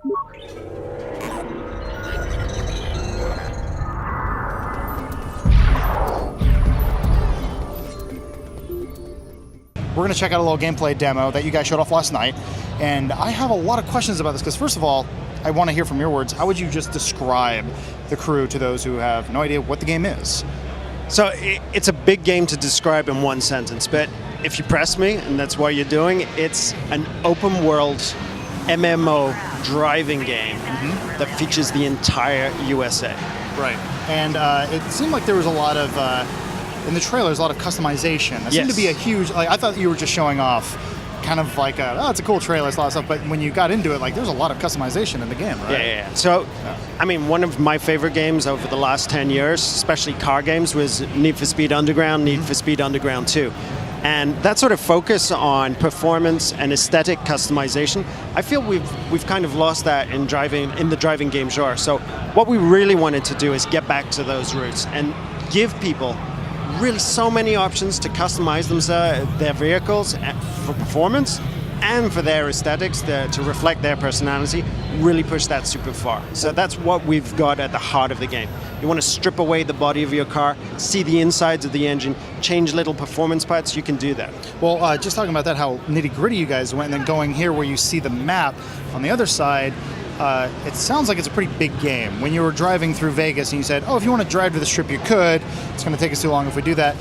We're going to check out a little gameplay demo that you guys showed off last night, and I have a lot of questions about this because, first of all, I want to hear from your words. How would you just describe the crew to those who have no idea what the game is? So it's a big game to describe in one sentence, but if you press me, and that's what you're doing, it's an open world MMO driving game that features the entire USA. Right. And it seemed like there was a lot of, in the trailers, a lot of customization. It seemed to be a huge, like, I thought you were just showing off kind of like, it's a cool trailer, it's a lot of stuff, but when you got into it, like, there's a lot of customization in the game, right? Yeah. So, I mean, one of my favorite games over the last 10 years, especially car games, was Need for Speed Underground, Need for Speed Underground 2. And that sort of focus on performance and aesthetic customization, I feel we've kind of lost that in the driving game genre. So what we really wanted to do is get back to those roots and give people really so many options to customize their vehicles for performance and for their aesthetics to reflect their personality, really push that super far. So that's what we've got at the heart of the game. You want to strip away the body of your car, see the insides of the engine, change little performance parts, you can do that. Well, just talking about that, how nitty-gritty you guys went, and then going here where you see the map on the other side, it sounds like it's a pretty big game. When you were driving through Vegas and you said, if you want to drive to the Strip, you could. It's going to take us too long if we do that.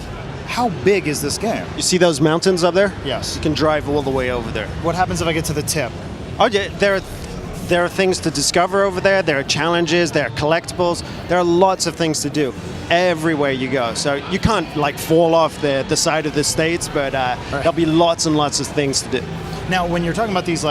How big is this game? You see those mountains up there? Yes. You can drive all the way over there. What happens if I get to the tip? Oh, yeah, there are things to discover over there. There are challenges, there are collectibles. There are lots of things to do everywhere you go. So you can't like fall off the side of the States, but there'll be lots and lots of things to do. Now, when you're talking about these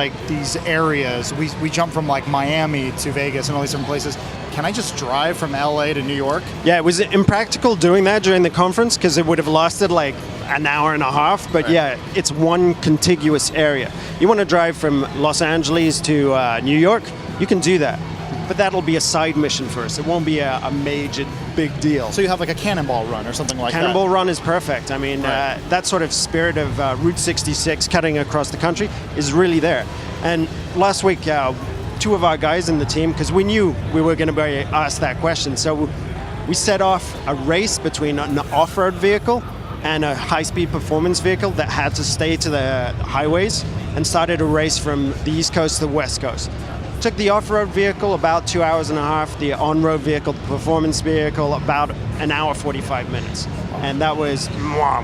areas, we jump from like Miami to Vegas and all these different places. Can I just drive from LA to New York? Yeah, it was impractical doing that during the conference because it would have lasted like an hour and a half. But yeah, it's one contiguous area. You want to drive from Los Angeles to New York, you can do that. But that'll be a side mission for us. It won't be a major big deal. So you have like a cannonball run or something like that? Cannonball run is perfect. I mean, that sort of spirit of Route 66 cutting across the country is really there. And last week, two of our guys in the team, because we knew we were going to be asked that question, so we set off a race between an off-road vehicle and a high-speed performance vehicle that had to stay to the highways and started a race from the East Coast to the West Coast. Took the off-road vehicle about 2 hours and a half, the on-road vehicle, the performance vehicle, about an hour 45 minutes. And that was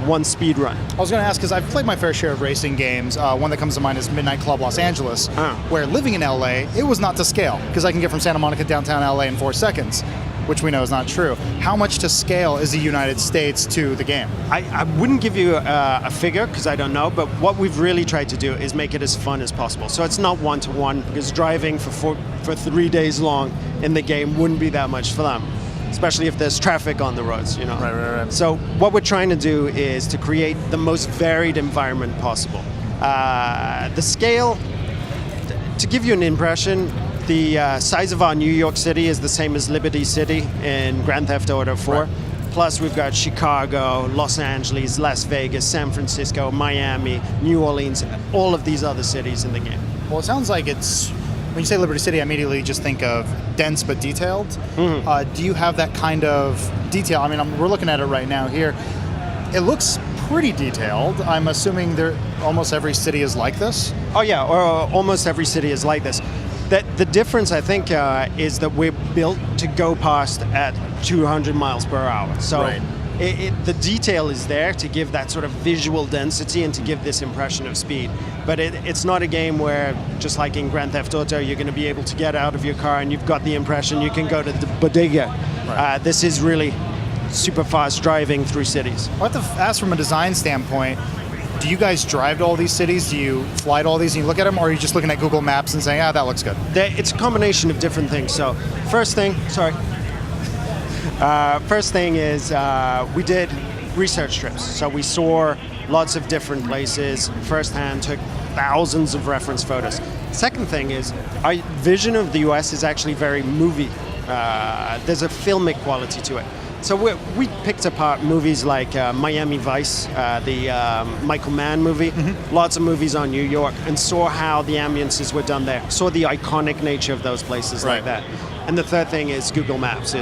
one speed run. I was going to ask, because I've played my fair share of racing games. One that comes to mind is Midnight Club Los Angeles, where living in LA, it was not to scale, because I can get from Santa Monica downtown LA in 4 seconds, which we know is not true. How much to scale is the United States to the game? I wouldn't give you a figure, because I don't know, but what we've really tried to do is make it as fun as possible. So it's not one-to-one, because driving for 3 days long in the game wouldn't be that much for them, especially if there's traffic on the roads, you know. Right. So what we're trying to do is to create the most varied environment possible. The scale, to give you an impression, the size of our New York City is the same as Liberty City in Grand Theft Auto 4. Right. Plus we've got Chicago, Los Angeles, Las Vegas, San Francisco, Miami, New Orleans, all of these other cities in the game. Well, it sounds like it's, when you say Liberty City, I immediately just think of dense but detailed. Do you have that kind of detail? I mean, we're looking at it right now here. It looks pretty detailed. I'm assuming almost every city is like this? Oh yeah, or almost every city is like this. The difference, I think, is that we're built to go past at 200 miles per hour. So the detail is there to give that sort of visual density and to give this impression of speed. But it's not a game where, just like in Grand Theft Auto, you're going to be able to get out of your car and you've got the impression you can go to the bodega. This is really super fast driving through cities. I have to ask from a design standpoint, do you guys drive to all these cities? Do you fly to all these and you look at them, or are you just looking at Google Maps and saying, that looks good? It's a combination of different things. So first thing is we did research trips. So we saw lots of different places firsthand, took thousands of reference photos. Second thing is our vision of the US is actually very movie. There's a filmic quality to it. So we picked apart movies like Miami Vice, the Michael Mann movie, lots of movies on New York, and saw how the ambiences were done there. Saw the iconic nature of those places like that. And the third thing is Google Maps.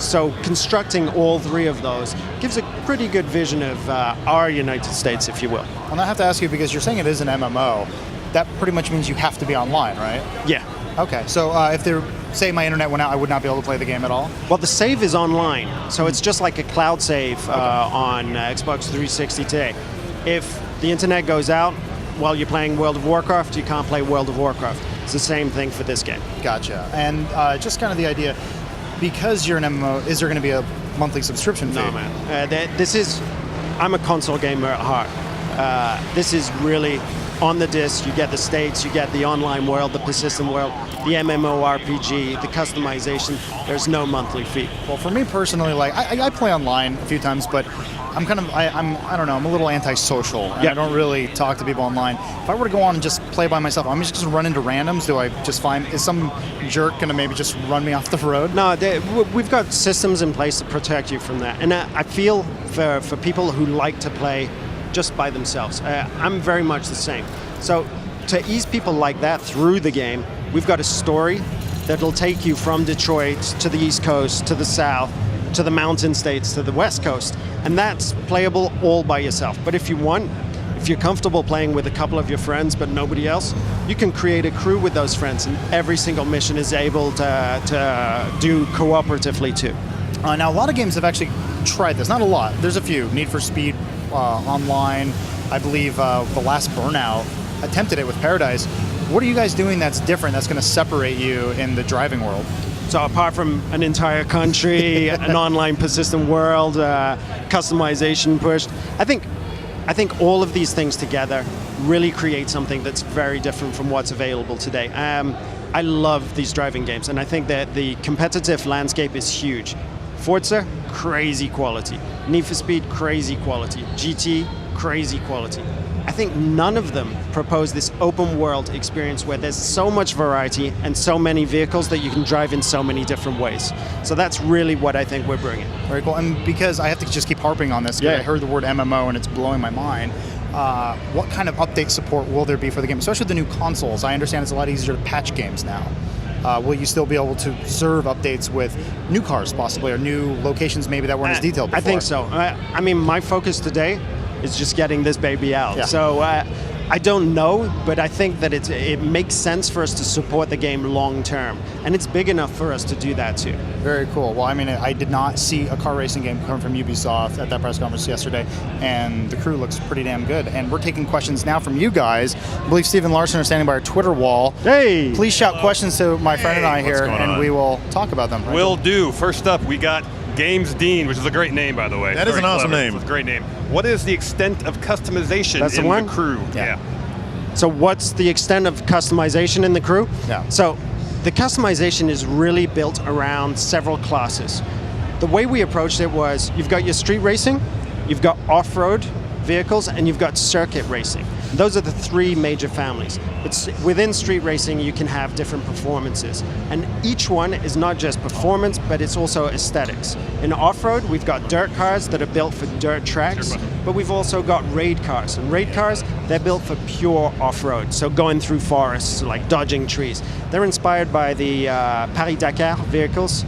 So constructing all three of those gives a pretty good vision of our United States, if you will. And I have to ask you, because you're saying it is an MMO, that pretty much means you have to be online, right? Yeah. Okay, so if say my internet went out, I would not be able to play the game at all? Well, the save is online, so it's just like a cloud save on Xbox 360 today. If the internet goes out while you're playing World of Warcraft, you can't play World of Warcraft. It's the same thing for this game. Gotcha. And just kind of the idea, because you're an MMO, is there going to be a monthly subscription fee? No, man. I'm a console gamer at heart. This is really on the disc. You get the stakes, you get the online world, the persistent world, the MMORPG, the customization. There's no monthly fee. Well, for me personally, like I play online a few times, but I'm kind of I don't know. I'm a little antisocial, and I don't really talk to people online. If I were to go on and just play by myself, I'm just going to run into randoms. Do I just is some jerk going to maybe just run me off the road? No, we've got systems in place to protect you from that, and I feel for people who like to play just by themselves, I'm very much the same. So to ease people like that through the game, we've got a story that'll take you from Detroit to the East Coast, to the South, to the mountain states, to the West Coast, and that's playable all by yourself. But if you're comfortable playing with a couple of your friends but nobody else, you can create a crew with those friends, and every single mission is able to do cooperatively too. Now, a lot of games have actually tried this. Not a lot. There's a few. Need for Speed Online. I believe the last Burnout attempted it with Paradise. What are you guys doing that's different, that's going to separate you in the driving world? So apart from an entire country, an online persistent world, customization pushed, I think all of these things together really create something that's very different from what's available today. I love these driving games, and I think that the competitive landscape is huge. Forza, crazy quality. Need for Speed, crazy quality. GT, crazy quality. I think none of them propose this open world experience where there's so much variety and so many vehicles that you can drive in so many different ways. So that's really what I think we're bringing. Very cool. And because I have to just keep harping on this, because I heard the word MMO and it's blowing my mind. What kind of update support will there be for the game, especially the new consoles? I understand it's a lot easier to patch games now. Will you still be able to serve updates with new cars possibly, or new locations maybe that weren't as detailed before? I think so. I mean, my focus today is just getting this baby out. Yeah. So I don't know, but I think that it makes sense for us to support the game long term, and it's big enough for us to do that too. Very cool. Well, I mean, I did not see a car racing game come from Ubisoft at that press conference yesterday, and the crew looks pretty damn good. And we're taking questions now from you guys. I believe Steve and Larson are standing by our Twitter wall. Hey! Please shout questions to my friend and I here, and we will talk about them. Will do. First up, we got Games Dean, which is a great name, by the way. That is an awesome name. It's a great name. What is the extent of customization in the crew? Yeah. So what's the extent of customization in the crew? Yeah. So the customization is really built around several classes. The way we approached it was, you've got your street racing, you've got off-road vehicles, and you've got circuit racing. Those are the three major families. But within street racing, you can have different performances. And each one is not just performance, but it's also aesthetics. In off-road, we've got dirt cars that are built for dirt tracks, but we've also got raid cars. And raid cars, they're built for pure off-road, so going through forests, like dodging trees. They're inspired by the Paris-Dakar vehicles,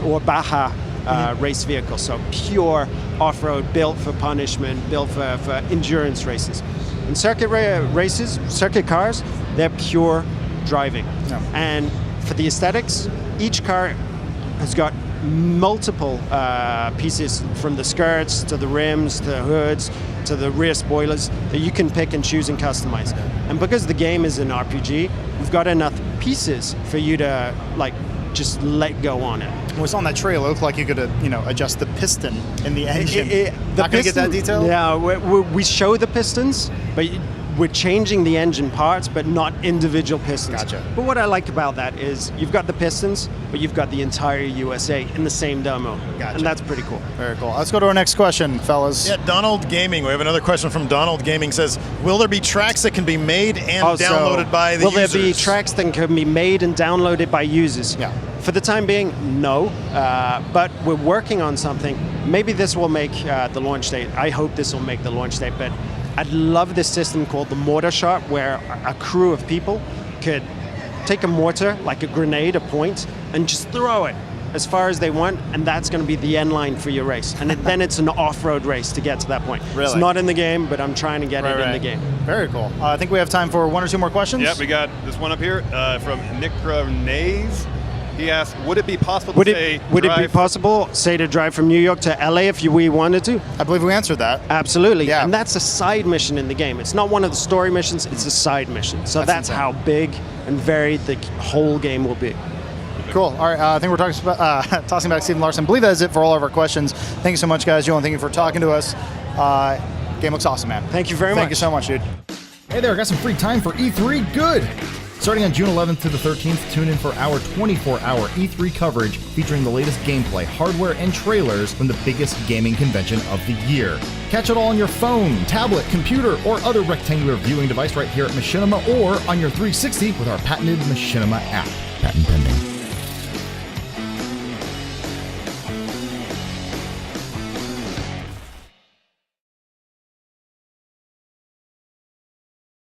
or Baja race vehicles, so pure off-road, built for punishment, built for endurance races. In circuit races, circuit cars, they're pure driving. Yeah. And for the aesthetics, each car has got multiple pieces, from the skirts to the rims to the hoods to the rear spoilers, that you can pick and choose and customize. And because the game is an RPG, we've got enough pieces for you to just let go on it. Well, it's on that trailer. It looked like you could, adjust the piston in the engine. Not going to get that detail? Yeah, we show the pistons, but we're changing the engine parts, but not individual pistons. Gotcha. But what I like about that is you've got the pistons, but you've got the entire USA in the same demo. Gotcha. And that's pretty cool. Very cool. Let's go to our next question, fellas. Yeah, Donald Gaming. We have another question from Donald Gaming. Says, will there be tracks that can be made and downloaded by the users? Will there be tracks that can be made and downloaded by users? Yeah. For the time being, no. But we're working on something. Maybe this will make the launch date. I hope this will make the launch date. But I'd love this system called the mortar shot, where a crew of people could take a mortar, like a grenade, a point, and just throw it as far as they want, and that's going to be the end line for your race. And then it's an off-road race to get to that point. Really? It's not in the game, but I'm trying to get it in the game. Very cool. I think we have time for one or two more questions. Yep, we got this one up here from Nick Nays. He asked, would it be possible to say Would it be possible, say, to drive from New York to LA if we wanted to? I believe we answered that. Absolutely. Yeah. And that's a side mission in the game. It's not one of the story missions, it's a side mission. So that's insane. how big and varied the whole game will be. Cool. All right. I think we're tossing back Stephen Larson. I believe that is it for all of our questions. Thank you so much, guys. Joel, thank you for talking to us. Game looks awesome, man. Thank you very much. Thank you so much, dude. Hey there. Got some free time for E3. Good. Starting on June 11th to the 13th, tune in for our 24-hour E3 coverage featuring the latest gameplay, hardware, and trailers from the biggest gaming convention of the year. Catch it all on your phone, tablet, computer, or other rectangular viewing device right here at Machinima or on your 360 with our patented Machinima app. Patent